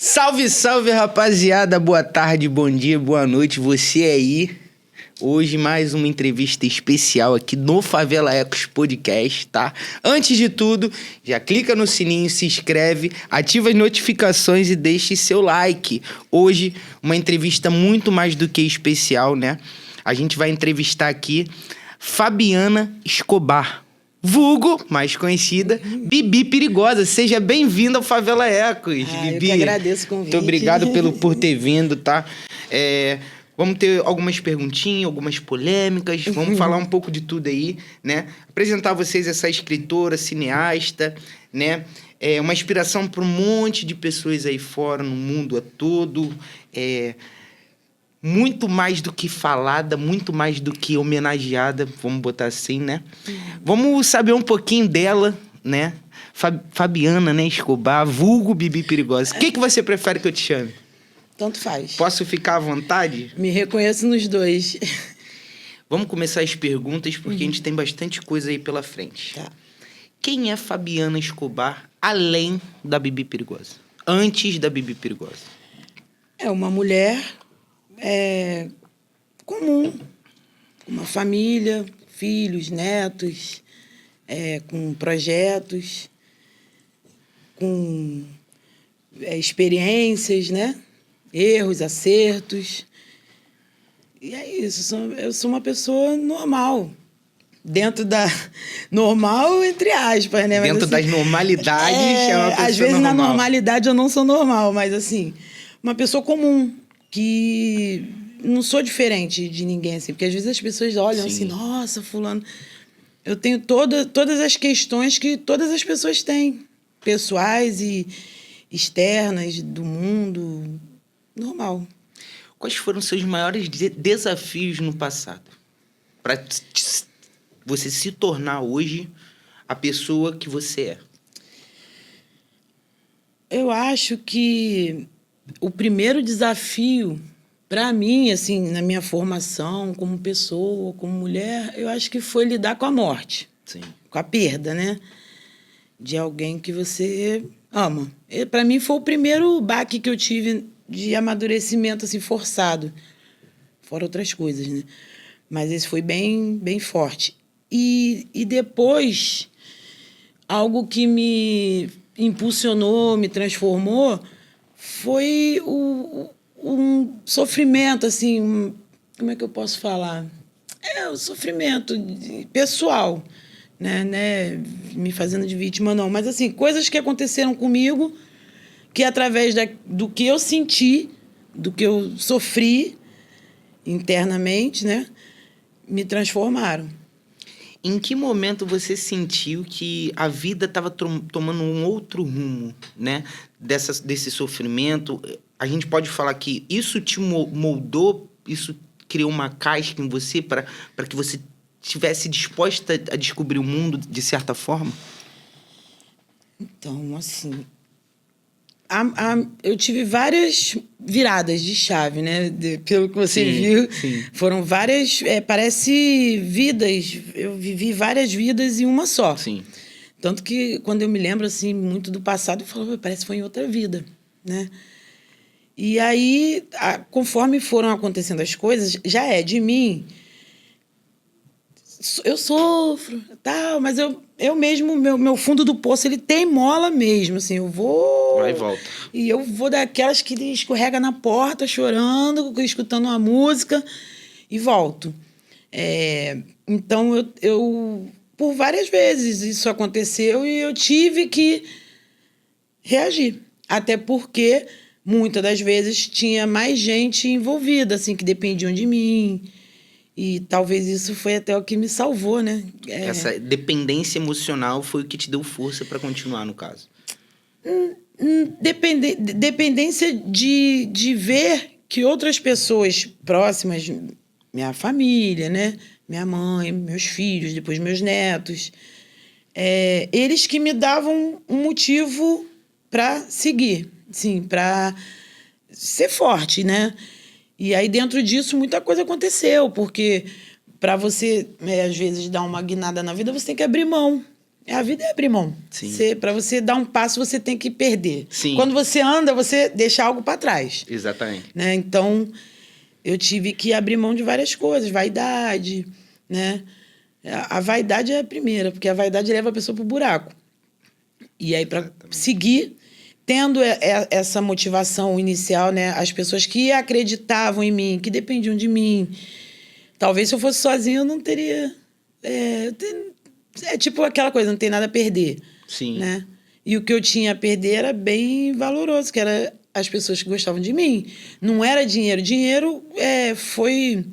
Salve, salve, rapaziada. Boa tarde, bom dia, boa noite. Você aí. Hoje mais uma entrevista especial aqui no Favela Ecos Podcast, tá? Antes de tudo, já clica no sininho, se inscreve, ativa as notificações e deixe seu like. Hoje, uma entrevista muito mais do que especial, né? A gente vai entrevistar aqui Fabiana Escobar, vulgo, mais conhecida, Bibi Perigosa. Seja bem-vinda ao Favela Ecos, Bibi. Eu que agradeço o convite. Muito obrigado por ter vindo, tá? Vamos ter algumas perguntinhas, algumas polêmicas, vamos falar um pouco de tudo aí, né? Apresentar a vocês essa escritora, cineasta, né? É uma inspiração para um monte de pessoas aí fora, no mundo todo. Muito mais do que falada, muito mais do que homenageada, vamos botar assim, né? Vamos saber um pouquinho dela, né? Fabiana, né, Escobar, vulgo Bibi Perigosa. O que você prefere que eu te chame? Tanto faz. Posso ficar à vontade? Me reconheço nos dois. Vamos começar as perguntas, porque a gente tem bastante coisa aí pela frente. Tá. Quem é Fabiana Escobar, além da Bibi Perigosa? Antes da Bibi Perigosa? É uma mulher comum, com uma família, filhos, netos, com projetos, com experiências, né? Erros, acertos. E é isso, eu sou uma pessoa normal. Dentro da... Normal, entre aspas, né? Mas, dentro assim, das normalidades, é uma pessoa às vezes, normal. na normalidade, eu não sou normal, mas, assim, uma pessoa comum, que não sou diferente de ninguém, assim. Porque, às vezes, as pessoas olham assim, nossa, fulano... Eu tenho todas as questões que todas as pessoas têm, pessoais e externas, do mundo... Normal. Quais foram os seus maiores desafios no passado? Para você se tornar hoje a pessoa que você é? Eu acho que o primeiro desafio, para mim, assim, na minha formação como pessoa, como mulher, eu acho que foi lidar com a morte. Sim. Com a perda, né? De alguém que você ama. Para mim, foi o primeiro baque que eu tive de amadurecimento, assim, forçado. Fora outras coisas, né? Mas esse foi bem, bem forte. E depois, algo que me impulsionou, me transformou, foi um sofrimento, assim... Como é que eu posso falar? O sofrimento pessoal, né? Me fazendo de vítima, não. Mas, assim, coisas que aconteceram comigo... que através do que eu senti, do que eu sofri internamente, né, me transformaram. Em que momento você sentiu que a vida estava tomando um outro rumo, né? Desse sofrimento? A gente pode falar que isso te moldou, isso criou uma casca em você para que você estivesse disposta a descobrir o mundo de certa forma? Então, assim... eu tive várias viradas de chave, né? Pelo que você viu. Sim. Foram várias... parece vidas. Eu vivi várias vidas em uma só. Sim. Tanto que, quando eu me lembro, assim, muito do passado, eu falo, parece que foi em outra vida, né? E aí, conforme foram acontecendo as coisas, já é de mim... Eu sofro, tal, mas eu mesmo, meu fundo do poço, ele tem mola mesmo, assim, eu vou... Vai e volta. E eu vou daquelas que escorrega na porta, chorando, escutando uma música, e volto. Então, eu por várias vezes isso aconteceu e eu tive que reagir. Até porque, muitas das vezes, tinha mais gente envolvida, assim, que dependiam de mim. E talvez isso foi até o que me salvou, né? Essa dependência emocional foi o que te deu força para continuar, no caso? Dependência de ver que outras pessoas próximas, minha família, né? Minha mãe, meus filhos, depois meus netos, eles que me davam um motivo para seguir, sim, para ser forte, né? E aí, dentro disso, muita coisa aconteceu, porque para você, às vezes, dar uma guinada na vida, você tem que abrir mão A vida é abrir mão. Sim. Para você dar um passo, você tem que perder. Sim. Quando você anda, você deixa algo para trás. Exatamente. Né? Então, eu tive que abrir mão de várias coisas. Vaidade, né? A vaidade é a primeira, porque a vaidade leva a pessoa pro buraco. E aí, para seguir, tendo essa motivação inicial, né? As pessoas que acreditavam em mim, que dependiam de mim. Talvez se eu fosse sozinha, eu não teria... É tipo aquela coisa, não tem nada a perder. Sim. Né? E o que eu tinha a perder era bem valoroso, que era as pessoas que gostavam de mim. Não era dinheiro. Dinheiro foi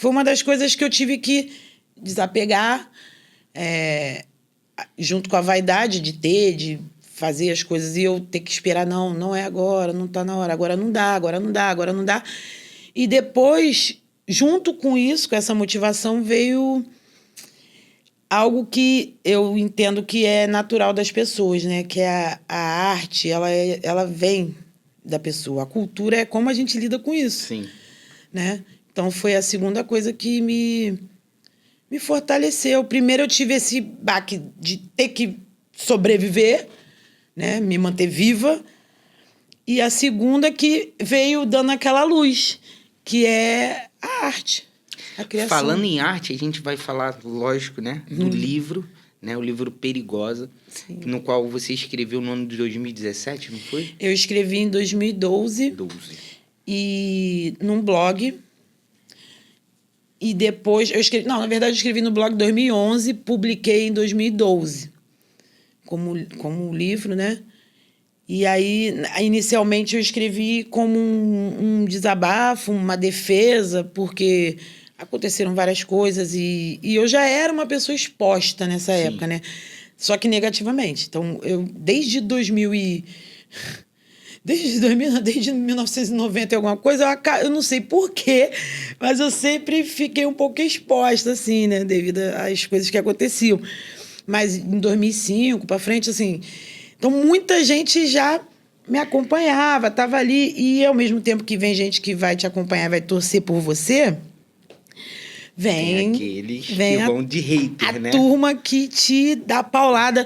uma das coisas que eu tive que desapegar, junto com a vaidade de ter, de fazer as coisas, e eu ter que esperar, não é agora, não está na hora, agora não dá, agora não dá, agora não dá. E depois, junto com isso, com essa motivação, veio... algo que eu entendo que é natural das pessoas, né? Que é a arte, ela vem da pessoa. A cultura é como a gente lida com isso. Sim. Né? Então, foi a segunda coisa que me fortaleceu. Primeiro, eu tive esse baque de ter que sobreviver, né? Me manter viva. E a segunda que veio dando aquela luz, que é a arte. Falando em arte, a gente vai falar, lógico, né, do livro, né, o livro Perigosa, Sim. no qual você escreveu no ano de 2017, não foi? Eu escrevi em 2012. E num blog. E depois eu escrevi... Não, na verdade eu escrevi no blog em 2011, publiquei em 2012 como livro, né? E aí, inicialmente, eu escrevi como um desabafo, uma defesa, porque... aconteceram várias coisas e eu já era uma pessoa exposta nessa Sim. época, né? Só que negativamente. Então, eu, desde 1990 e alguma coisa, eu não sei porquê, mas eu sempre fiquei um pouco exposta, assim, né? Devido às coisas que aconteciam. Mas em 2005, para frente, assim... Então, muita gente já me acompanhava, estava ali. E, ao mesmo tempo que vem gente que vai te acompanhar, vai torcer por você... Vem aqueles que vão de hater, né? A turma que te dá paulada.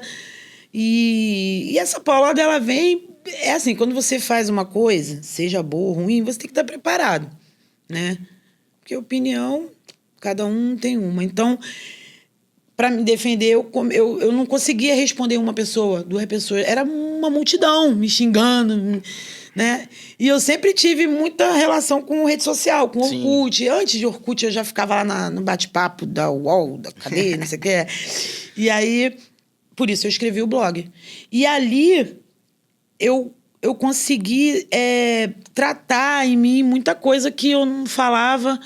E essa paulada, ela vem... É assim, quando você faz uma coisa, seja boa ou ruim, você tem que estar preparado, né? Porque opinião, cada um tem uma. Então, para me defender, eu não conseguia responder uma pessoa, duas pessoas. Era uma multidão me xingando... né? E eu sempre tive muita relação com rede social, com Orkut. Sim. Antes de Orkut, eu já ficava lá no bate-papo da UOL, da cadeia, não sei o que. E aí, por isso, eu escrevi o blog. E ali, eu consegui tratar em mim muita coisa que eu não falava.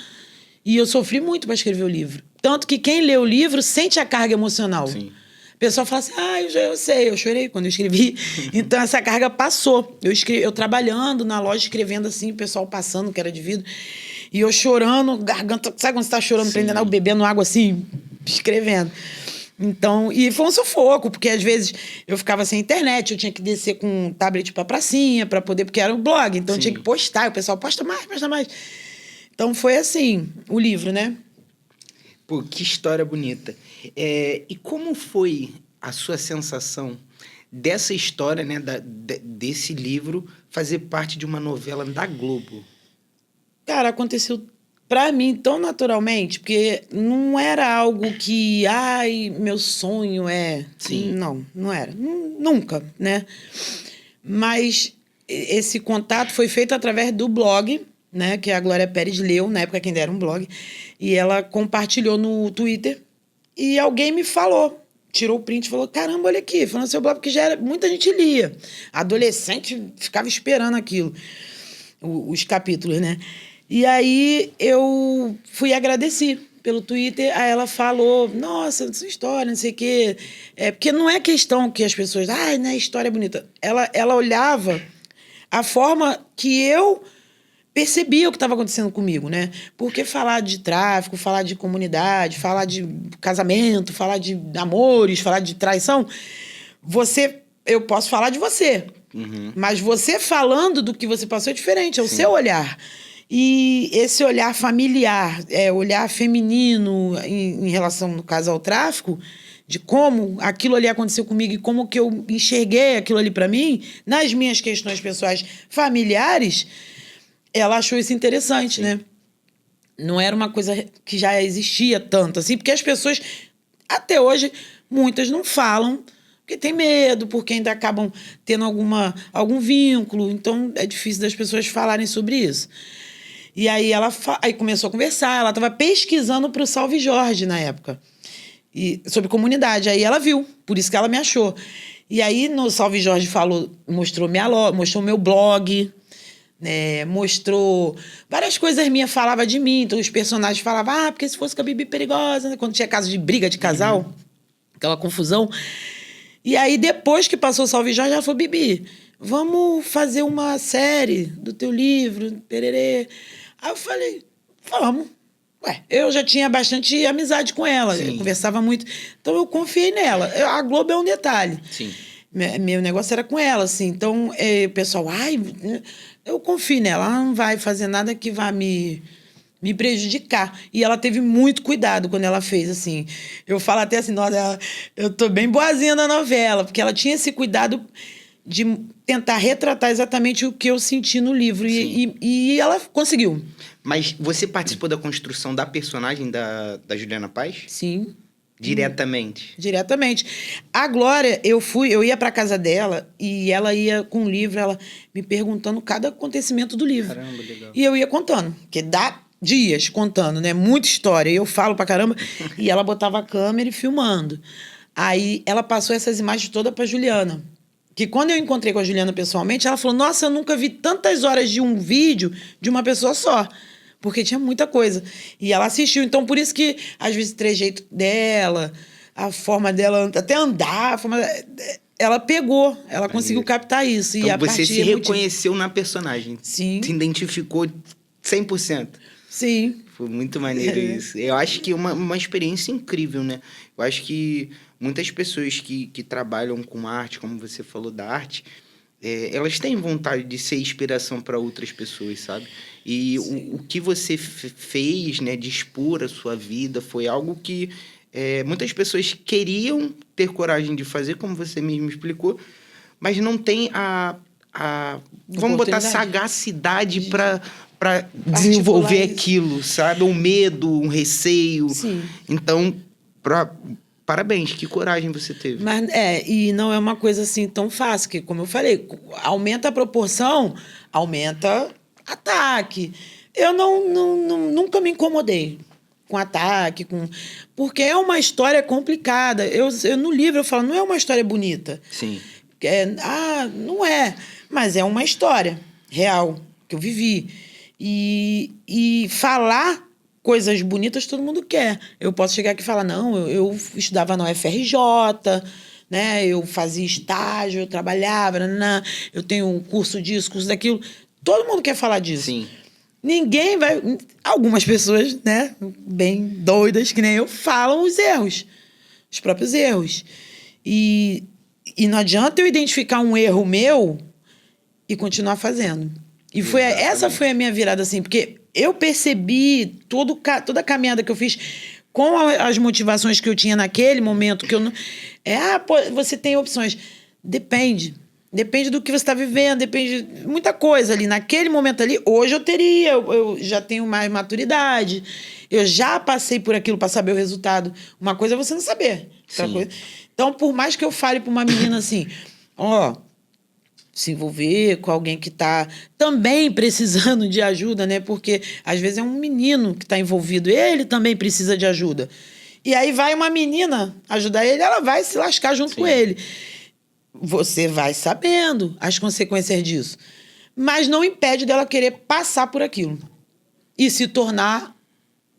E eu sofri muito para escrever o livro. Tanto que quem lê o livro sente a carga emocional. Sim. O pessoal fala assim, eu sei, eu chorei quando eu escrevi. Então, essa carga passou. Eu trabalhando na loja, escrevendo assim, o pessoal passando, que era de vidro. E eu chorando, garganta... Sabe quando você tá chorando, Sim. prendendo, bebendo água assim, escrevendo. Então, e foi um sufoco, porque às vezes eu ficava sem internet, eu tinha que descer com um tablet pra pracinha, pra poder... Porque era um blog, então eu tinha que postar. E o pessoal, posta mais. Então, foi assim, o livro, né? Pô, que história bonita. E como foi a sua sensação dessa história, né, desse livro, fazer parte de uma novela da Globo? Cara, aconteceu pra mim tão naturalmente, porque não era algo que, meu sonho é... Sim. Não era. Nunca, né? Mas esse contato foi feito através do blog, né, que a Glória Pérez leu, na época que ainda era um blog, e ela compartilhou no Twitter, e alguém me falou, tirou o print e falou, caramba, olha aqui, falando seu blog, porque muita gente lia. Adolescente ficava esperando aquilo, os capítulos, né? E aí eu fui e agradeci pelo Twitter, aí ela falou, nossa, sua história, não sei o quê. Porque não é questão que as pessoas, né, história é bonita. Ela olhava a forma que eu percebia o que estava acontecendo comigo, né? Porque falar de tráfico, falar de comunidade, falar de casamento, falar de amores, falar de traição, eu posso falar de você. Uhum. Mas você falando do que você passou é diferente, é o Sim. seu olhar. E esse olhar familiar, olhar feminino em relação, no caso, ao tráfico, de como aquilo ali aconteceu comigo e como que eu enxerguei aquilo ali para mim, nas minhas questões pessoais familiares, ela achou isso interessante, né? Não era uma coisa que já existia tanto, assim, porque as pessoas, até hoje, muitas não falam, porque tem medo, porque ainda acabam tendo algum vínculo, então é difícil das pessoas falarem sobre isso. E aí aí começou a conversar, ela estava pesquisando para o Salve Jorge na época, sobre comunidade. Aí ela viu, por isso que ela me achou. E aí no Salve Jorge mostrou meu blog, né, mostrou várias coisas minhas, falava de mim, então os personagens falavam, porque se fosse com a Bibi perigosa, né? Quando tinha caso de briga de casal, aquela confusão. E aí depois que passou o Salve Jorge, ela falou, Bibi, vamos fazer uma série do teu livro, tererê. Aí eu falei, vamos. Eu já tinha bastante amizade com ela, eu conversava muito, então eu confiei nela. A Globo é um detalhe. Sim. Meu negócio era com ela, assim. Então, o pessoal, eu confio nela, ela não vai fazer nada que vá me prejudicar. E ela teve muito cuidado quando ela fez, assim. Eu falo até assim, nossa, eu tô bem boazinha na novela, porque ela tinha esse cuidado de tentar retratar exatamente o que eu senti no livro. E ela conseguiu. Mas você participou da construção da personagem da Juliana Paz? Sim. Diretamente? Diretamente. A Glória, eu ia pra casa dela e ela ia com o livro, ela me perguntando cada acontecimento do livro. Caramba, legal. E eu ia contando, porque dá dias contando, né? Muita história. E eu falo pra caramba. E ela botava a câmera e filmando. Aí ela passou essas imagens todas pra Juliana. Que quando eu encontrei com a Juliana pessoalmente, ela falou, nossa, eu nunca vi tantas horas de um vídeo de uma pessoa só. Porque tinha muita coisa. E ela assistiu. Então, por isso que, às vezes, o trejeito dela, a forma dela até andar, ela pegou. Ela conseguiu captar isso. Então, e a você se reconheceu na personagem. Sim. Se identificou 100%. Sim. Foi muito maneiro isso. Eu acho que é uma experiência incrível, né? Eu acho que muitas pessoas que trabalham com arte, como você falou da arte, elas têm vontade de ser inspiração para outras pessoas, sabe? E o que você fez, né, de expor a sua vida, foi algo que muitas pessoas queriam ter coragem de fazer, como você mesmo explicou, mas não tem vamos botar sagacidade para desenvolver aquilo, sabe? Um medo, um receio. Sim. Então, parabéns, que coragem você teve. Mas, e não é uma coisa assim tão fácil, que, como eu falei, aumenta a proporção, aumenta ataque. Eu nunca me incomodei com ataque, porque é uma história complicada. Eu no livro eu falo, não é uma história bonita. Sim. Não é, mas é uma história real que eu vivi. E falar coisas bonitas todo mundo quer. Eu posso chegar aqui e falar, não, eu estudava na UFRJ, né? Eu fazia estágio, eu trabalhava, eu tenho um curso disso, curso daquilo. Todo mundo quer falar disso. Sim. Ninguém vai... Algumas pessoas, né, bem doidas, que nem eu, falam os erros. Os próprios erros. E não adianta eu identificar um erro meu e continuar fazendo. E essa foi a minha virada, assim, porque eu percebi toda a caminhada que eu fiz com as motivações que eu tinha naquele momento, que eu não... você tem opções. Depende. Depende do que você está vivendo, depende de muita coisa ali. Naquele momento ali, hoje eu já tenho mais maturidade, eu já passei por aquilo para saber o resultado. Uma coisa é você não saber. Outra coisa. Então, por mais que eu fale para uma menina assim, se envolver com alguém que está também precisando de ajuda, né? Porque às vezes é um menino que está envolvido, ele também precisa de ajuda. E aí vai uma menina ajudar ele, ela vai se lascar junto com ele. Você vai sabendo as consequências disso. Mas não impede dela querer passar por aquilo. E se tornar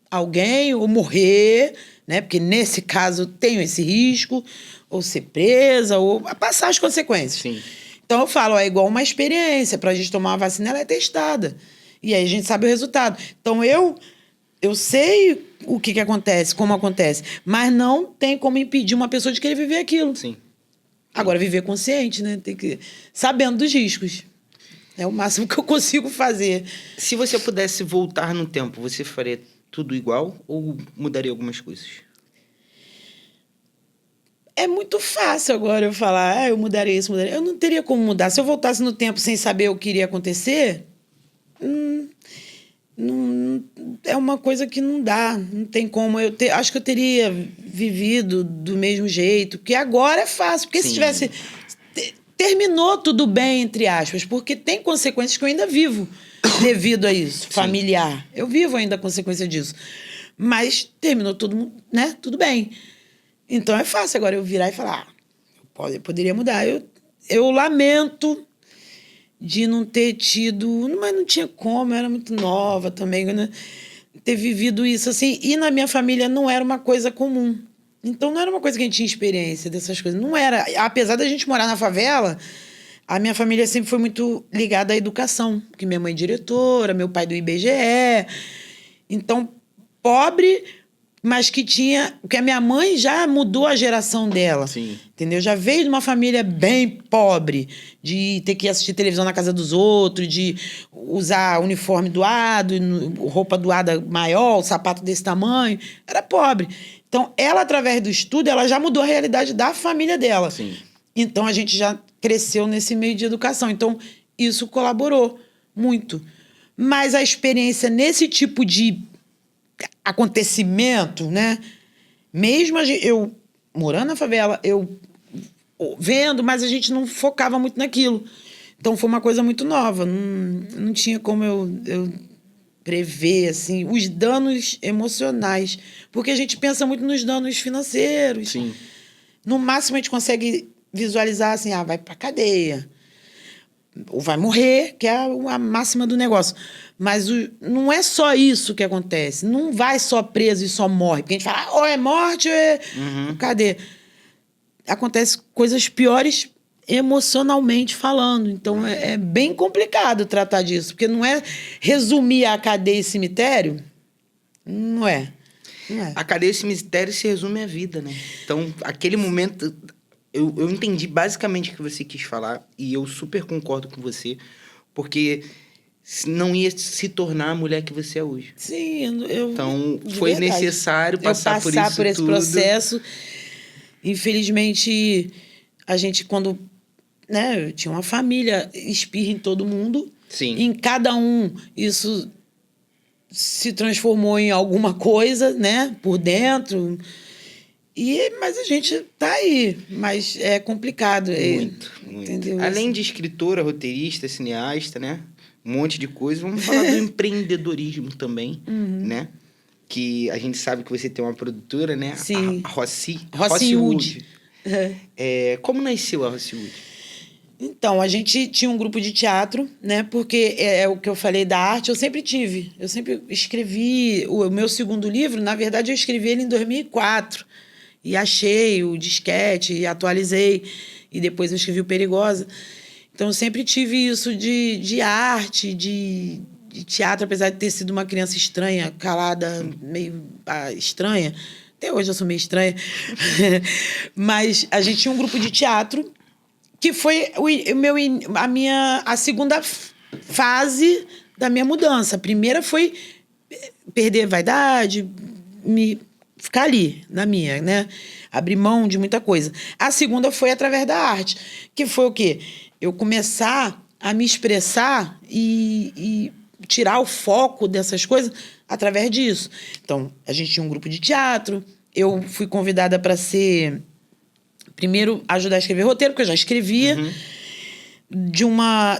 alguém, ou morrer, né? Porque nesse caso tem esse risco, ou ser presa, ou passar as consequências. Sim. Então eu falo, é igual uma experiência. Para a gente tomar uma vacina, ela é testada. E aí a gente sabe o resultado. Então eu sei o que acontece, como acontece. Mas não tem como impedir uma pessoa de querer viver aquilo. Sim. Agora, viver consciente, né? Tem que... Sabendo dos riscos. É o máximo que eu consigo fazer. Se você pudesse voltar no tempo, você faria tudo igual ou mudaria algumas coisas? É muito fácil agora eu falar, eu mudaria isso, mudaria. Eu não teria como mudar. Se eu voltasse no tempo sem saber o que iria acontecer, não, é uma coisa que não dá, não tem como. Acho que eu teria vivido do mesmo jeito, porque agora é fácil. Porque Sim. se tivesse... Terminou tudo bem, entre aspas, porque tem consequências que eu ainda vivo devido a isso, familiar. Eu vivo ainda a consequência disso. Mas terminou tudo, né? Tudo bem. Então é fácil agora eu virar e falar, eu poderia mudar. Eu lamento de não ter tido, mas não tinha como, eu era muito nova também, né? Ter vivido isso assim. E na minha família não era uma coisa comum. Então não era uma coisa que a gente tinha experiência dessas coisas. Não era. Apesar da gente morar na favela, a minha família sempre foi muito ligada à educação. Porque minha mãe é diretora, meu pai do IBGE. Então, pobre, mas que tinha... Porque a minha mãe já mudou a geração dela. Sim. Entendeu? Já veio de uma família bem pobre, de ter que assistir televisão na casa dos outros, de usar uniforme doado, roupa doada maior, sapato desse tamanho. Era pobre. Então, ela, através do estudo, ela já mudou a realidade da família dela. Sim. Então, a gente já cresceu nesse meio de educação. Então, isso colaborou muito. Mas a experiência nesse tipo de acontecimento, né? Mesmo eu morando na favela, eu vendo, mas a gente não focava muito naquilo. Então, foi uma coisa muito nova. Não tinha como eu prever, assim, os danos emocionais. Porque a gente pensa muito nos danos financeiros. Sim. No máximo, a gente consegue visualizar, assim, vai pra cadeia. Ou vai morrer, que é a máxima do negócio. Mas não é só isso que acontece. Não vai só preso e só morre. Porque a gente fala, ou é morte, ou é cadeia. Acontece coisas piores emocionalmente falando. Então, é bem complicado tratar disso. Porque não é resumir a cadeia e cemitério. Não é. Não é. A cadeia e cemitério se resume à vida, né? Então, aquele momento... Eu entendi basicamente o que você quis falar. E eu super concordo com você. Porque não ia se tornar a mulher que você é hoje. Sim, então, foi verdade. necessário passar por isso por esse tudo. processo. Infelizmente, a gente, quando... né, eu tinha uma família, espirra em todo mundo. Sim. Em cada um, isso se transformou em alguma coisa, né? Por dentro. Mas a gente tá aí. Mas é complicado. Muito. Entendeu? Além de escritora, roteirista, cineasta, né? Um monte de coisa. Vamos falar do empreendedorismo também, né? Que a gente sabe que você tem uma produtora, né? Sim. A Rossiwood. Como nasceu a Rossiwood? Então, a gente tinha um grupo de teatro, né? Porque é o que eu falei da arte, eu sempre tive. Eu sempre escrevi... O meu segundo livro, na verdade, eu escrevi ele em 2004. E achei o disquete, e atualizei. E depois eu escrevi o Perigosa. Então, eu sempre tive isso de arte, de teatro, apesar de ter sido uma criança estranha, calada, meio estranha. Até hoje eu sou meio estranha. Mas a gente tinha um grupo de teatro que foi a segunda fase da minha mudança. A primeira foi perder a vaidade, ficar ali, na minha, né? Abrir mão de muita coisa. A segunda foi através da arte, que foi o quê? Eu começar a me expressar e tirar o foco dessas coisas através disso. Então, a gente tinha um grupo de teatro, eu fui convidada para ser... Primeiro, ajudar a escrever roteiro, porque eu já escrevia,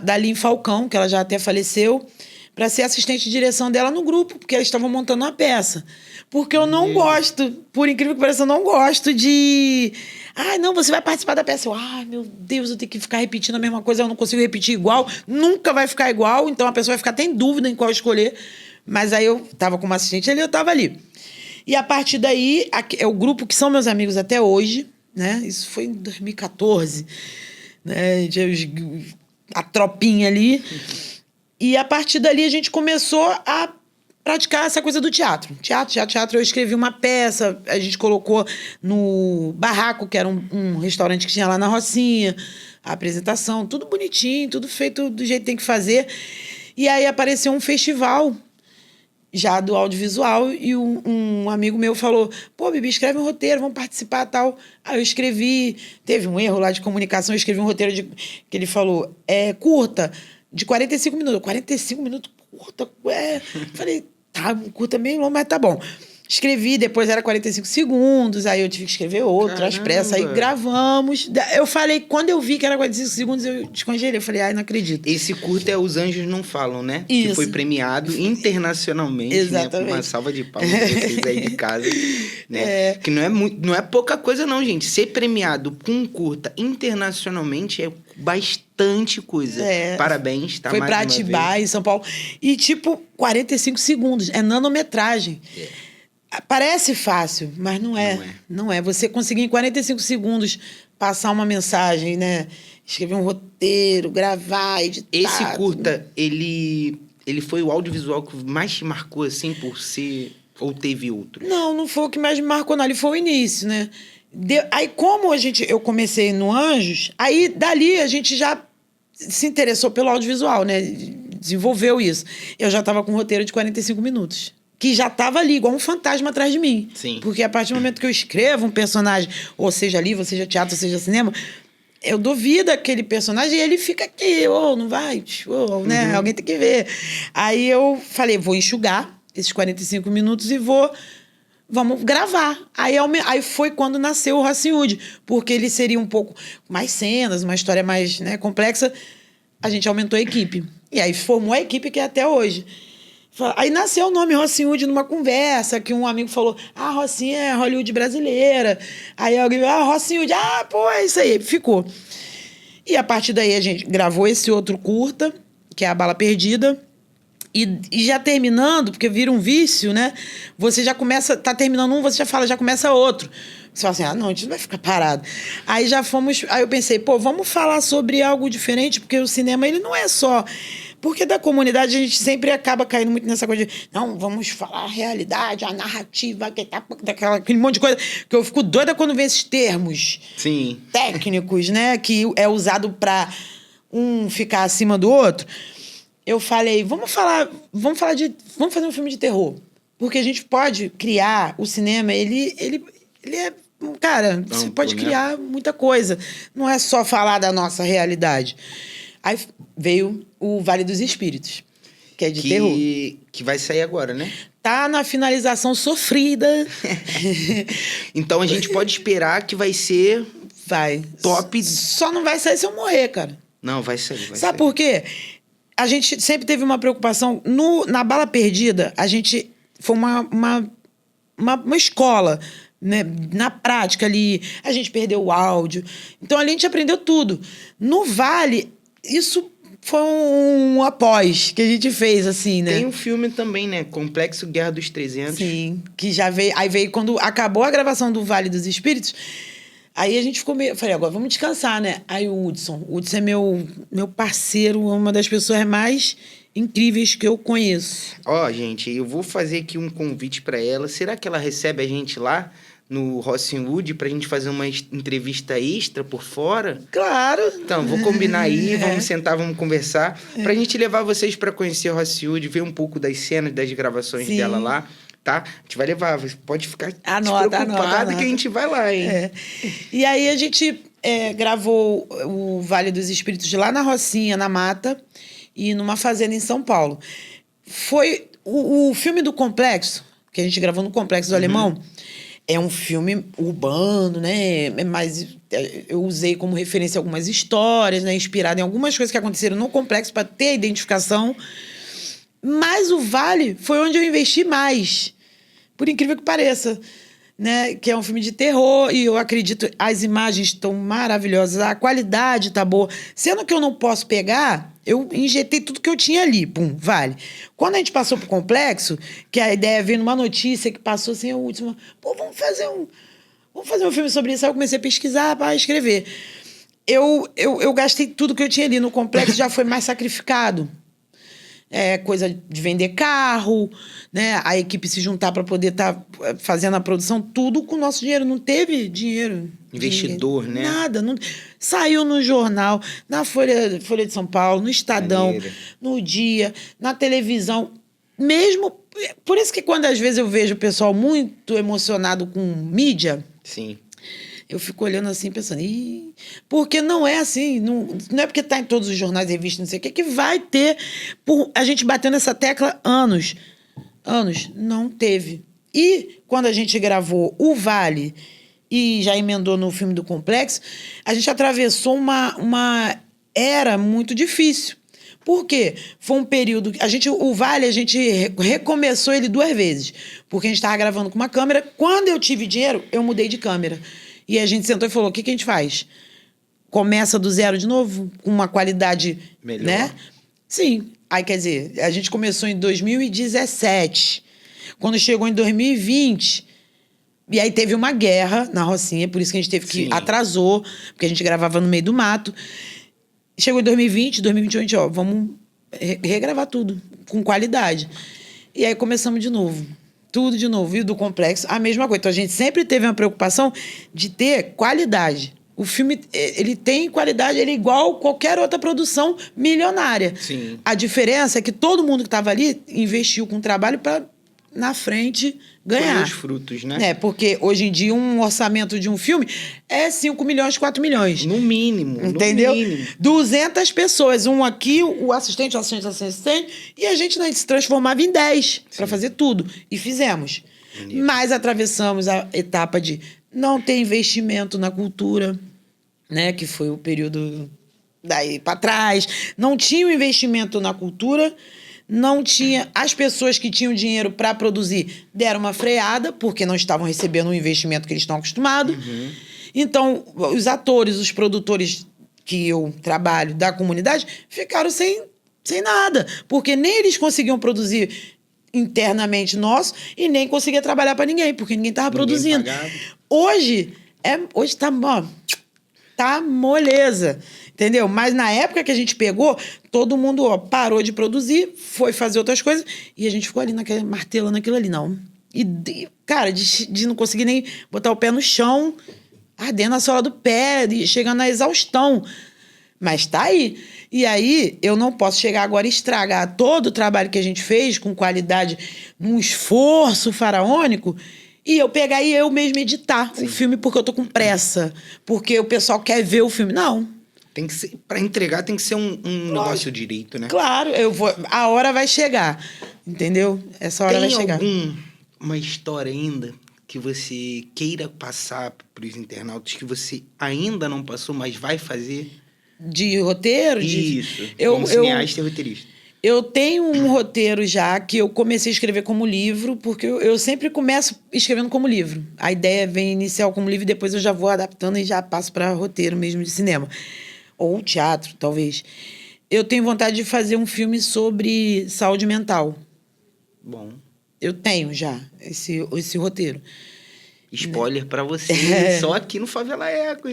da Aline Falcão, que ela já até faleceu, para ser assistente de direção dela no grupo, porque eles estavam montando uma peça. Porque eu não gosto, por incrível que pareça, eu não gosto de... não, você vai participar da peça. Meu Deus, eu tenho que ficar repetindo a mesma coisa, eu não consigo repetir igual, nunca vai ficar igual, então a pessoa vai ficar até em dúvida em qual escolher. Mas aí eu estava como assistente ali, eu estava ali. E a partir daí, é o grupo que são meus amigos até hoje, né? Isso foi em 2014, né? A tropinha ali. E a partir dali a gente começou a praticar essa coisa do teatro. Teatro. Eu escrevi uma peça, a gente colocou no Barraco, que era um restaurante que tinha lá na Rocinha, a apresentação, tudo bonitinho, tudo feito do jeito que tem que fazer. E aí apareceu um festival já do audiovisual, e um amigo meu falou, pô, Bibi, escreve um roteiro, vamos participar, tal. Aí eu escrevi, teve um erro lá de comunicação, eu escrevi um roteiro que ele falou, curta, de 45 minutos. 45 minutos, curta, Falei, tá, curta meio longo, mas tá bom. Escrevi, depois era 45 segundos, aí eu tive que escrever outro, às pressas, aí gravamos. Eu falei, quando eu vi que era 45 segundos, eu descongelei. Eu falei, ai, não acredito. Esse curta é Os Anjos Não Falam, né? Isso. Que foi premiado internacionalmente, Exatamente. né? Uma salva de palmas pra vocês aí de casa, né? Que não é pouca coisa não, gente. Ser premiado com um curta internacionalmente é bastante coisa. Parabéns, tá? Foi mais pra uma Atibaia, vez. em São Paulo. E, 45 segundos. É nanometragem. Parece fácil, mas não é. Não é. Você conseguir em 45 segundos passar uma mensagem, né? Escrever um roteiro, gravar, editar. Esse curta, ele foi o audiovisual que mais te marcou, assim, por ser... Ou teve outro? Não foi o que mais me marcou, não. Ele foi o início, né? Aí, como eu comecei no Anjos, aí dali a gente já se interessou pelo audiovisual, né? Desenvolveu isso. Eu já estava com um roteiro de 45 minutos. Que já estava ali, igual um fantasma atrás de mim. Sim. Porque a partir do momento que eu escrevo um personagem, ou seja livro, ou seja teatro, ou seja cinema, eu dou vida àquele personagem e ele fica aqui, não vai, né? Alguém tem que ver. Aí eu falei, vou enxugar esses 45 minutos e vamos gravar. Aí foi quando nasceu o Rocinho Wood, porque ele seria um pouco mais cenas, uma história mais, né, complexa. A gente aumentou a equipe. E aí formou a equipe que é até hoje. Aí nasceu o nome Rocinho Wood numa conversa, que um amigo falou, Rocinho é Hollywood brasileira. Aí alguém, Rocinho Wood, pô, é isso aí. Tá. E a partir daí a gente gravou esse outro curta, que é A Bala Perdida. E já terminando, porque vira um vício, né? Você já começa, tá terminando um, você já começa outro. Você fala assim, não, a gente não vai ficar parado. Aí eu pensei, vamos falar sobre algo diferente, porque o cinema, ele não é só... Porque da comunidade a gente sempre acaba caindo muito nessa coisa de, não, vamos falar a realidade, a narrativa, aquele monte de coisa, que eu fico doida quando vem esses termos técnicos, né? Que é usado para um ficar acima do outro. Eu falei, vamos fazer um filme de terror. Porque a gente pode criar, o cinema, ele é... Cara, você pode criar muita coisa. Não é só falar da nossa realidade. Aí veio o Vale dos Espíritos, que é de terror. Que vai sair agora, né? Tá na finalização sofrida. Então a gente pode esperar que vai ser... top. Só não vai sair se eu morrer, cara. Não, vai sair. Sabe por quê? A gente sempre teve uma preocupação. Na Bala Perdida, a gente... Foi uma escola, né? Na prática ali, a gente perdeu o áudio. Então, ali a gente aprendeu tudo. No Vale, isso foi um após que a gente fez, assim, né? Tem um filme também, né? Complexo Guerra dos 300. Sim, que já veio... Aí veio quando acabou a gravação do Vale dos Espíritos... Aí a gente ficou meio... Eu falei, agora vamos descansar, né? Aí o Hudson é meu parceiro, uma das pessoas mais incríveis que eu conheço. Gente, eu vou fazer aqui um convite para ela. Será que ela recebe a gente lá no Rocinho Wood pra gente fazer uma entrevista extra por fora? Claro! Então, vou combinar aí, vamos sentar, vamos conversar. Pra gente levar vocês para conhecer o Rocinho Wood, ver um pouco das cenas, das gravações dela lá. Tá? A gente vai levar, pode ficar despreocupado que a gente vai lá, hein? E aí a gente gravou o Vale dos Espíritos lá na Rocinha, na Mata, e numa fazenda em São Paulo. Foi o filme do Complexo, que a gente gravou no Complexo do Alemão, é um filme urbano, né? Mas eu usei como referência algumas histórias, né? Inspirado em algumas coisas que aconteceram no Complexo para ter a identificação. Mas o Vale foi onde eu investi mais, por incrível que pareça, né? Que é um filme de terror e eu acredito, as imagens estão maravilhosas, a qualidade tá boa. Sendo que eu não posso pegar, eu injetei tudo que eu tinha ali, Vale. Quando a gente passou pro Complexo, que a ideia veio numa notícia que passou assim, a última, vamos fazer um filme sobre isso. Aí eu comecei a pesquisar para escrever. Eu gastei tudo que eu tinha ali no Complexo, já foi mais sacrificado. Coisa de vender carro, né? A equipe se juntar para poder estar fazendo a produção, tudo com o nosso dinheiro. Não teve dinheiro. Investidor, né? Nada. Não... Saiu no jornal, na Folha de São Paulo, no Estadão, no Dia, na televisão. mesmo... Por isso que quando às vezes eu vejo o pessoal muito emocionado com mídia... Sim. Eu fico olhando assim, pensando... Ih, porque não é assim, não é porque tá em todos os jornais, revistas, não sei o que vai ter... a gente batendo nessa tecla anos. Não teve. E quando a gente gravou O Vale e já emendou no filme do Complexo, a gente atravessou uma era muito difícil. Por quê? Foi um período... O Vale, a gente recomeçou ele 2 vezes. Porque a gente estava gravando com uma câmera. Quando eu tive dinheiro, eu mudei de câmera. E a gente sentou e falou, o que a gente faz? Começa do zero de novo? Com uma qualidade... Melhor. Né? Sim. Aí, quer dizer, a gente começou em 2017. Quando chegou em 2020... E aí teve uma guerra na Rocinha, por isso que a gente teve que... Sim. Atrasou, porque a gente gravava no meio do mato. Chegou em 2020, 2021, a gente, vamos regravar tudo, com qualidade. E aí começamos de novo. Tudo de novo. E do Complexo, a mesma coisa. Então, a gente sempre teve uma preocupação de ter qualidade. O filme, ele tem qualidade, ele é igual qualquer outra produção milionária. Sim. A diferença é que todo mundo que estava ali investiu com trabalho para, na frente, ganhar. Colher os frutos, né? Porque hoje em dia um orçamento de um filme é 5 milhões, 4 milhões. No mínimo. Entendeu? No mínimo. 200 pessoas. Um aqui, o assistente, e a gente se transformava em 10 para fazer tudo. E fizemos. Mas atravessamos a etapa de não ter investimento na cultura, né? Que foi o período daí para trás. Não tinha o investimento na cultura. Não tinha... As pessoas que tinham dinheiro para produzir deram uma freada, porque não estavam recebendo o investimento que eles estão acostumados. Uhum. Então, os atores, os produtores que eu trabalho da comunidade ficaram sem nada, porque nem eles conseguiam produzir internamente nosso e nem conseguia trabalhar para ninguém, porque ninguém estava produzindo. Pagava. Hoje tá moleza, entendeu? Mas na época que a gente pegou, todo mundo parou de produzir, foi fazer outras coisas, e a gente ficou ali martelando aquilo ali, não. E, cara, de não conseguir nem botar o pé no chão, ardendo a sola do pé, chegando à exaustão. Mas tá aí. E aí, eu não posso chegar agora e estragar todo o trabalho que a gente fez, com qualidade, num esforço faraônico, e eu pegar e eu mesmo editar o filme porque eu tô com pressa, porque o pessoal quer ver o filme. Não. Tem que ser, pra entregar tem que ser um negócio direito, né? Claro, a hora vai chegar, entendeu? Essa hora vai chegar. Tem uma história ainda que você queira passar pros internautas que você ainda não passou, mas vai fazer? De roteiro? Isso, como cineasta e roteirista. Eu tenho um roteiro já que eu comecei a escrever como livro, porque eu sempre começo escrevendo como livro. A ideia vem inicial como livro e depois eu já vou adaptando e já passo para roteiro mesmo de cinema. Ou teatro, talvez. Eu tenho vontade de fazer um filme sobre saúde mental. Bom. Eu tenho já esse roteiro. Spoiler pra você, só aqui no Favela Ecos.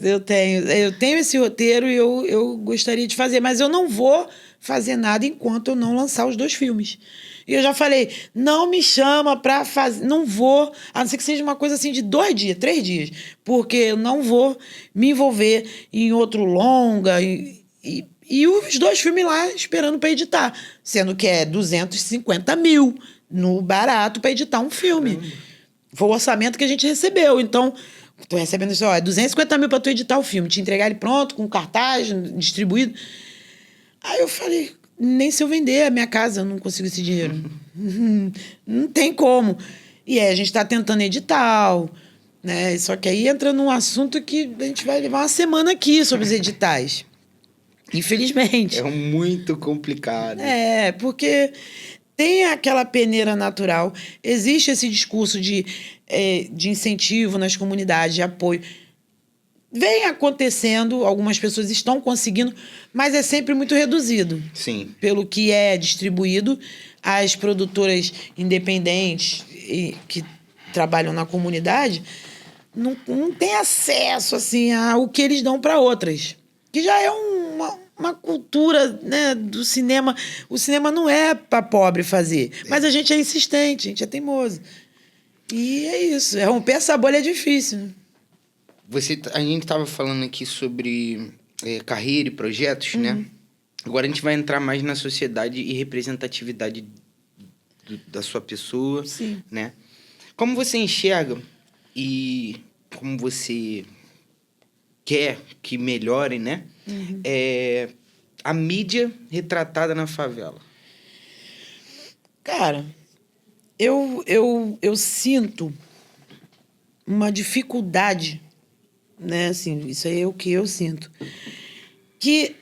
Eu tenho esse roteiro e eu gostaria de fazer, mas eu não vou fazer nada enquanto eu não lançar os 2 filmes. E eu já falei, não me chama pra fazer, não vou, a não ser que seja uma coisa assim de 2 dias, 3 dias, porque eu não vou me envolver em outro longa e os 2 filmes lá esperando pra editar, sendo que é 250 mil no barato pra editar um filme. Foi o orçamento que a gente recebeu. Então, tô recebendo isso, é 250 mil pra tu editar o filme, te entregar ele pronto, com cartaz, distribuído. Aí eu falei, nem se eu vender a minha casa, eu não consigo esse dinheiro. Não tem como. E aí a gente tá tentando edital, né? Só que aí entra num assunto que a gente vai levar uma semana aqui sobre os editais. Infelizmente. É muito complicado. Porque tem aquela peneira natural, existe esse discurso de incentivo nas comunidades, de apoio. Vem acontecendo, algumas pessoas estão conseguindo, mas é sempre muito reduzido. Sim. Pelo que é distribuído. As produtoras independentes que trabalham na comunidade não têm acesso assim, ao que eles dão para outras. Que já é uma cultura, né, do cinema. O cinema não é para pobre fazer, mas a gente é insistente, a gente é teimoso. E é isso. Romper essa bolha é difícil, né? A gente estava falando aqui sobre carreira e projetos, né? Agora a gente vai entrar mais na sociedade e representatividade da sua pessoa, Sim. né? Como você enxerga e como você quer que melhore, né? A mídia retratada na favela. Cara, eu sinto uma dificuldade, né? Assim, isso aí é o que eu sinto. Que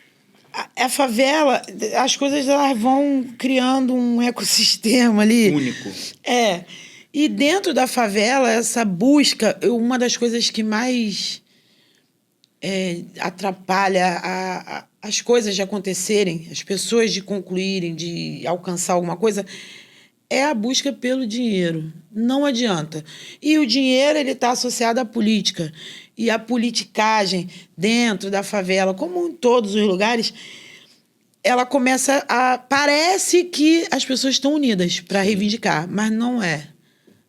a favela, as coisas elas vão criando um ecossistema ali. Único. E dentro da favela, essa busca, uma das coisas que mais atrapalha as coisas de acontecerem, as pessoas de concluírem, de alcançar alguma coisa, é a busca pelo dinheiro. Não adianta. E o dinheiro ele está associado à política. E a politicagem dentro da favela, como em todos os lugares, ela começa a... Parece que as pessoas estão unidas para reivindicar, mas não é.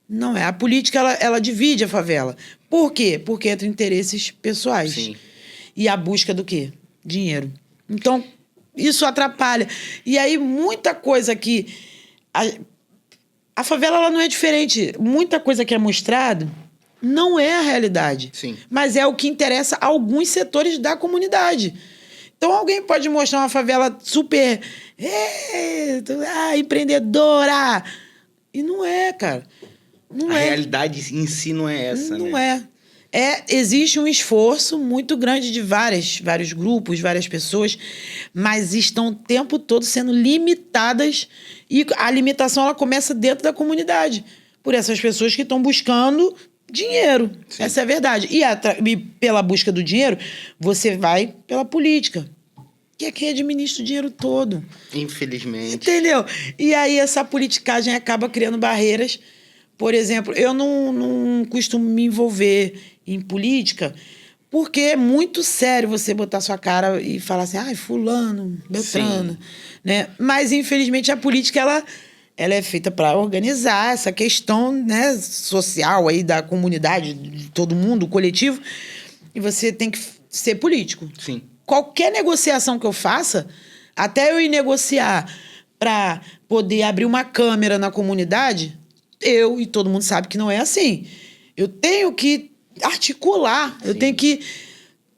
Não é. A política, ela divide a favela. Por quê? Porque entra interesses pessoais. Sim. E a busca do quê? Dinheiro. Então, isso atrapalha. E aí, muita coisa que... A favela ela não é diferente. Muita coisa que é mostrado não é a realidade. Sim. Mas é o que interessa a alguns setores da comunidade. Então, alguém pode mostrar uma favela super... empreendedora. E não é, cara. Não a é. realidade em si não é essa, não né? Existe um esforço muito grande de vários grupos, várias pessoas, mas estão o tempo todo sendo limitadas e a limitação ela começa dentro da comunidade, por essas pessoas que estão buscando dinheiro. Sim. Essa é a verdade. E pela busca do dinheiro, você vai pela política, que é quem administra o dinheiro todo. Infelizmente. Entendeu? E aí essa politicagem acaba criando barreiras. Por exemplo, eu não costumo me envolver em política porque é muito sério você botar sua cara e falar assim, fulano, beltrano, né? Mas, infelizmente, a política, ela é feita para organizar essa questão, né, social aí da comunidade, de todo mundo, coletivo, e você tem que ser político. Sim. Qualquer negociação que eu faça, até eu ir negociar para poder abrir uma câmera na comunidade... e todo mundo sabe que não é assim. Eu tenho que articular, eu tenho que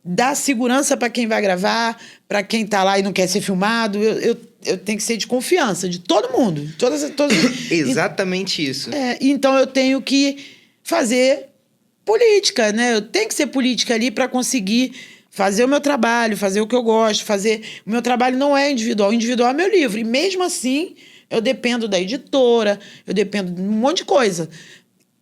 dar segurança para quem vai gravar, para quem está lá e não quer ser filmado. Eu tenho que ser de confiança de todo mundo. Exatamente isso. Então eu tenho que fazer política, né? Eu tenho que ser política ali para conseguir fazer o meu trabalho, fazer o que eu gosto, fazer... O meu trabalho não é individual. O individual é meu livro. E mesmo assim... Eu dependo da editora, eu dependo de um monte de coisa.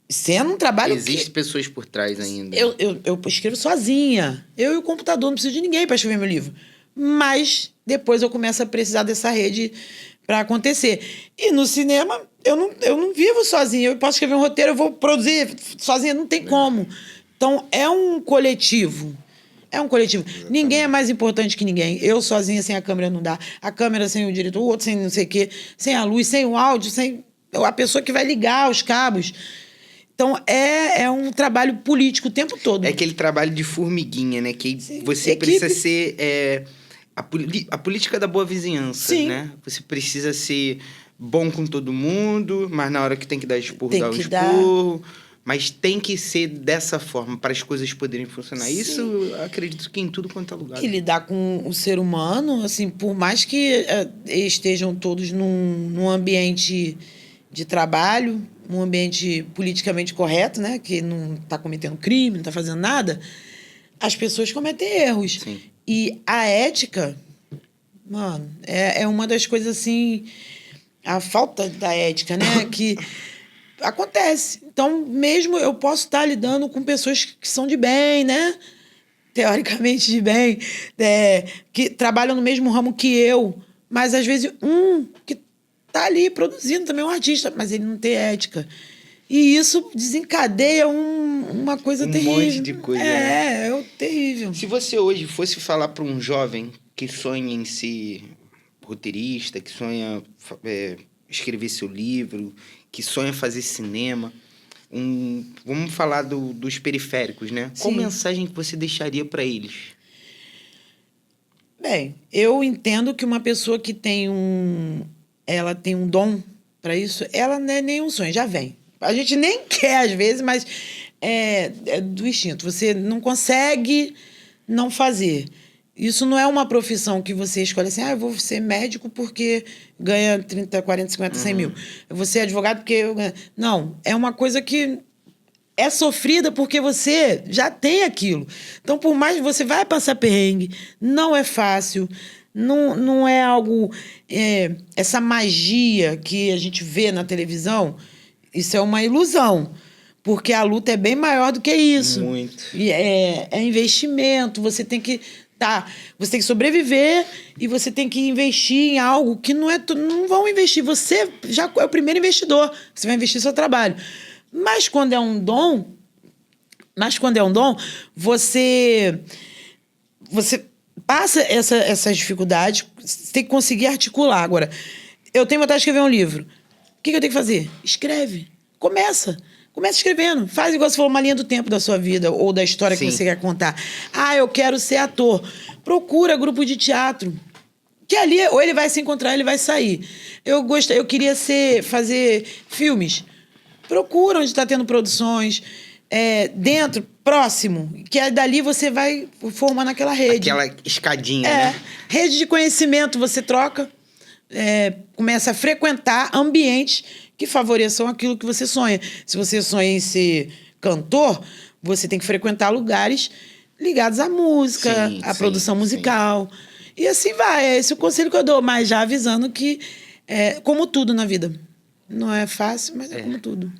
Sendo um trabalho... Existem pessoas por trás ainda. Eu escrevo sozinha. Eu e o computador, não preciso de ninguém para escrever meu livro. Mas depois eu começo a precisar dessa rede para acontecer. E no cinema, eu não vivo sozinha. Eu posso escrever um roteiro, eu vou produzir sozinha, não tem como. Então, é um coletivo. É um coletivo. Exatamente. Ninguém é mais importante que ninguém. Eu sozinha, sem a câmera, não dá. A câmera sem o diretor, o outro sem não sei o quê, sem a luz, sem o áudio, sem a pessoa que vai ligar os cabos. Então, é um trabalho político o tempo todo. É aquele trabalho de formiguinha, né? Que você Equipe. Precisa ser a política da boa vizinhança, Sim. Né? Você precisa ser bom com todo mundo, mas na hora que tem que dar esporro, dá um esporro. Mas tem que ser dessa forma para as coisas poderem funcionar. Sim. Isso eu acredito que em tudo quanto é lugar. E lidar com o ser humano, assim, por mais que estejam todos num ambiente de trabalho, um ambiente politicamente correto, né? Que não está cometendo crime, não está fazendo nada, as pessoas cometem erros. Sim. E a ética, mano, é uma das coisas assim... A falta da ética, né? Que... acontece. Então, mesmo eu posso estar lidando com pessoas que são de bem, né? Teoricamente de bem, que trabalham no mesmo ramo que eu, mas às vezes que tá ali produzindo também é um artista, mas ele não tem ética. E isso desencadeia uma coisa terrível. Um monte de coisa. É terrível. Se você hoje fosse falar para um jovem que sonha em ser roteirista, que sonha escrever seu livro, que sonha fazer cinema, vamos falar dos periféricos, né? Sim. Qual mensagem que você deixaria para eles? Bem, eu entendo que uma pessoa que ela tem um dom, para isso, ela não é nenhum sonho, já vem. A gente nem quer às vezes, mas é do instinto. Você não consegue não fazer. Isso não é uma profissão que você escolhe assim, eu vou ser médico porque ganha 30, 40, 50, 100 mil. Eu vou ser advogado porque eu ganho. Não, é uma coisa que é sofrida porque você já tem aquilo. Então, por mais que você vai passar perrengue, não é fácil, não é algo... essa magia que a gente vê na televisão, isso é uma ilusão. Porque a luta é bem maior do que isso. Muito. E é investimento, você tem que... você tem que sobreviver e você tem que investir em algo que não vão investir. Você já é o primeiro investidor. Você vai investir no seu trabalho. Mas quando é um dom, você passa essas dificuldades, você tem que conseguir articular. Agora, eu tenho vontade de escrever um livro. O que eu tenho que fazer? Escreve. Começa escrevendo. Faz igual você falou, uma linha do tempo da sua vida ou da história que você quer contar. Eu quero ser ator. Procura grupo de teatro. Que ali, ou ele vai se encontrar, ou ele vai sair. Eu queria fazer filmes. Procura onde está tendo produções. Dentro, próximo. Que dali você vai formando aquela rede. Aquela escadinha, né? Rede de conhecimento você troca. Começa a frequentar ambientes que favoreçam aquilo que você sonha. Se você sonha em ser cantor, você tem que frequentar lugares ligados à música, à produção musical. E assim vai. É esse o conselho que eu dou, mas já avisando que como tudo na vida. Não é fácil, mas é como tudo.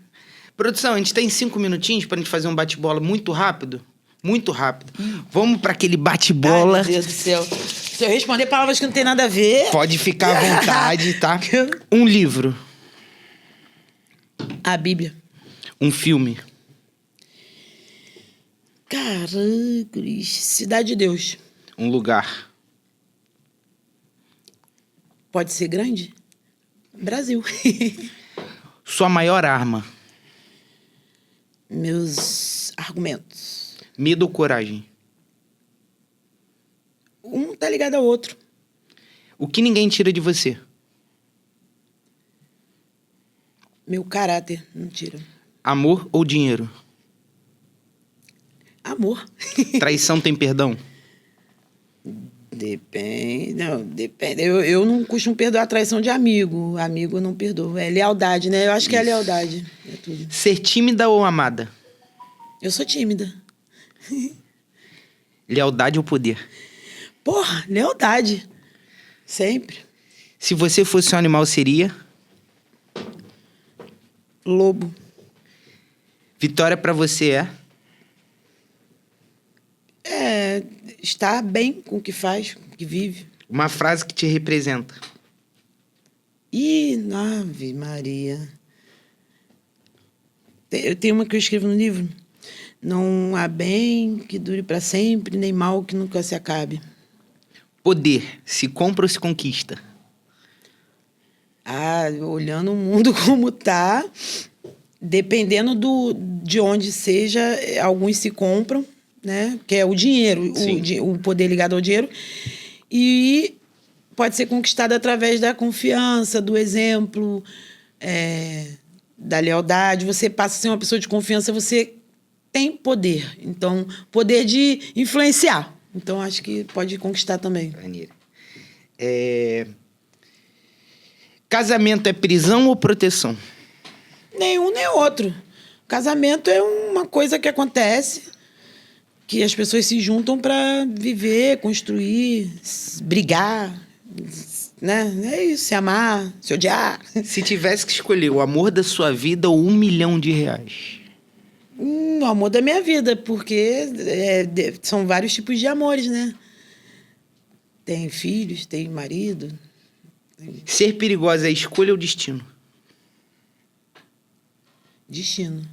Produção, a gente tem 5 minutinhos pra gente fazer um bate-bola muito rápido. Muito rápido. Vamos pra aquele bate-bola. Ai, meu Deus do céu. Se eu responder palavras que não tem nada a ver... Pode ficar à vontade, tá? Um livro. A Bíblia. Um filme. Caracas. Cidade de Deus. Um lugar. Pode ser grande? Brasil. Sua maior arma. Meus argumentos. Medo ou coragem? Um tá ligado ao outro. O que ninguém tira de você? Meu caráter, não tira. Amor ou dinheiro? Amor. Traição tem perdão? Depende. Não, depende. Eu não costumo perdoar a traição de amigo. Amigo eu não perdoo. É lealdade, né? Eu acho que é lealdade. É tudo. Ser tímida ou amada? Eu sou tímida. Lealdade ou poder? Porra, lealdade. Sempre. Se você fosse um animal, seria? Lobo. Vitória pra você é? Estar bem com o que faz, com o que vive. Uma frase que te representa. Ave Maria. Eu tenho uma que eu escrevo no livro. Não há bem que dure para sempre, nem mal que nunca se acabe. Poder, se compra ou se conquista? Olhando o mundo como tá, dependendo de onde seja, alguns se compram, né? Que é o dinheiro, o poder ligado ao dinheiro. E pode ser conquistado através da confiança, do exemplo, da lealdade. Você passa a ser uma pessoa de confiança, você tem poder. Então, poder de influenciar. Então, acho que pode conquistar também. Casamento é prisão ou proteção? Nenhum nem outro. Casamento é uma coisa que acontece, que as pessoas se juntam para viver, construir, brigar, né? É isso, se amar, se odiar. Se tivesse que escolher o amor da sua vida ou R$1 milhão? O amor da minha vida, porque são vários tipos de amores, né? Tem filhos, tem marido. Ser perigosa é escolha ou destino? Destino.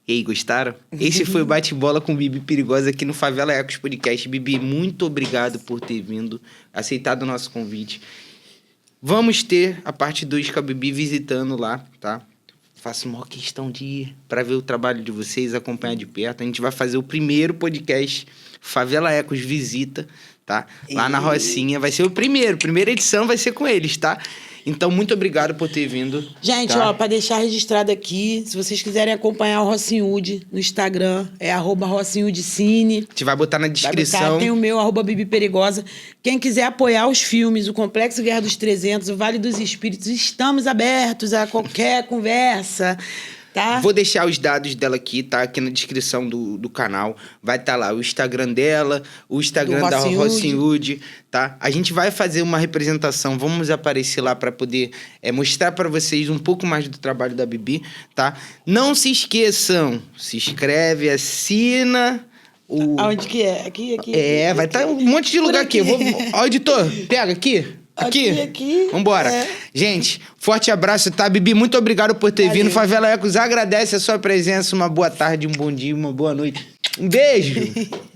E aí, gostaram? Esse foi o Bate-Bola com Bibi Perigosa aqui no Favela Ecos Podcast. Bibi, muito obrigado por ter vindo, aceitado o nosso convite. Vamos ter a parte 2 com a Bibi visitando lá, tá? Faço maior questão de ir para ver o trabalho de vocês, acompanhar de perto. A gente vai fazer o primeiro podcast Favela Ecos Visita, tá? Lá na Rocinha. Vai ser o primeira edição vai ser com eles, tá? Então, muito obrigado por ter vindo. Gente, tá? ó, pra deixar registrado aqui, se vocês quiserem acompanhar o Rocinhood no Instagram, é @RocinhoodCine. A gente vai botar na Vai descrição. botar, tem o meu, @Bibi Perigosa. Quem quiser apoiar os filmes, o Complexo Guerra dos 300, o Vale dos Espíritos, estamos abertos a qualquer conversa, tá? Vou deixar os dados dela aqui, tá? Aqui na descrição do canal. Vai estar lá o Instagram dela, o Instagram Do da Rocinhood. Rocinhood, tá? A gente vai fazer uma representação, vamos aparecer lá para poder mostrar para vocês um pouco mais do trabalho da Bibi, tá? Não se esqueçam, se inscreve, assina... Aonde que é? Aqui. Vai estar um monte de lugar aqui. Ó, editor, pega aqui. Aqui. Vambora. É. Gente, forte abraço, tá? Bibi, muito obrigado por ter Valeu. vindo. Favela Ecos agradece a sua presença. Uma boa tarde, um bom dia, uma boa noite. Um beijo.